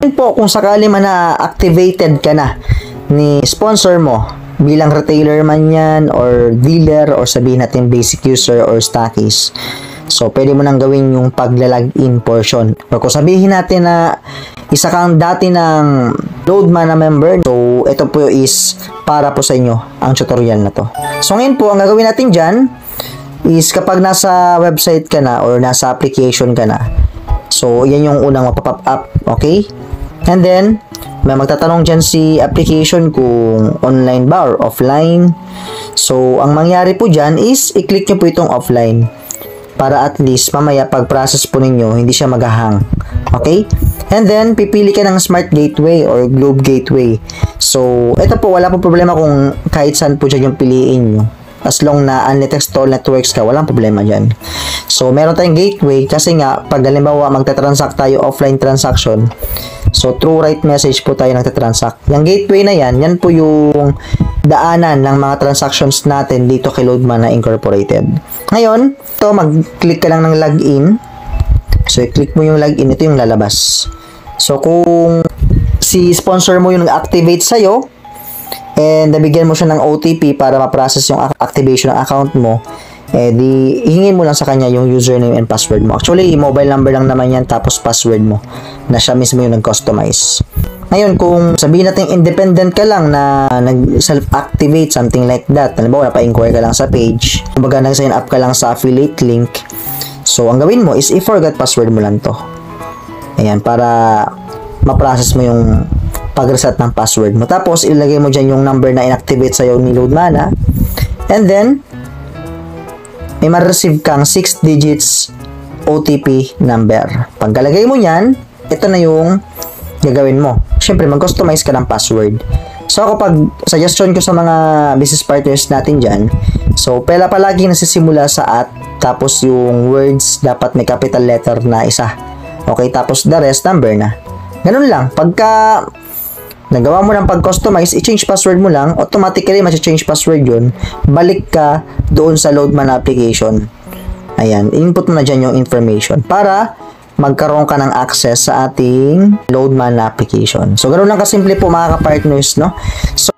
Yun po, kung sakali man na activated ka na ni sponsor mo, bilang retailer man yan, or dealer, or sabihin natin basic user, or stockies. So, pwede mo nang gawin yung pagla-login portion. Or kung sabihin natin na isa kang dati ng Loadmana member, so, ito po is para po sa inyo ang tutorial na to. So, ngayon po, ang gagawin natin dyan is kapag nasa website ka na or nasa application ka na, so, yan yung unang mapapop up, okay? And then, may magtatanong dyan si application kung online ba or offline. So, ang mangyari po dyan is i-click nyo po itong offline para at least mamaya pag-process po ninyo, hindi siya mag-hang. Okay? And then, pipili ka ng Smart Gateway or Globe Gateway. So, ito po, wala po problema kung kahit saan po dyan yung piliin nyo. As long na unlitextol networks ka, walang problema dyan. So, meron tayong gateway kasi nga, pag halimbawa magta-transact tayo offline transaction, so through right message po tayo nagta-transact. Yung gateway na yan, yan po yung daanan ng mga transactions natin dito kay Loadmana Incorporated. Ngayon, ito, mag-click ka lang ng login. So, i-click mo yung login, ito yung lalabas. So, kung si sponsor mo yung nag-activate sa'yo, and nabigyan mo siya ng OTP para ma-process yung activation ng account mo, eh di ihingin mo lang sa kanya yung username and password mo. Actually, mobile number lang naman yan tapos password mo na siya mismo yung nag-customize. Ngayon, kung sabihin natin independent ka lang na nag-self-activate, something like that, halimbawa napa-inquire ka lang sa page, kumbaga nag-sign up ka lang sa affiliate link, so ang gawin mo is i-forgot password mo lang to. Ayan, para ma-process mo yung pag-reset ng password mo. Tapos, ilagay mo dyan yung number na inactivate sa'yo ni Loadmana. And then, may ma-receive kang 6 digits OTP number. Pagkalagay mo yan, ito na yung gagawin mo. Siyempre, mag-customize ka ng password. So, ako pag suggestion ko sa mga business partners natin dyan, so, palagi nasisimula sa at, tapos yung words dapat may capital letter na isa. Okay, tapos the rest, number na. Ganun lang. Pagka nagawa mo ng pag-customize, i-change password mo lang, automatically ma-change password yun, balik ka doon sa Loadmana application. Ayan, input mo na dyan yung information para magkaroon ka ng access sa ating Loadmana application. So, ganoon lang kasimple po mga ka-partners, no? So,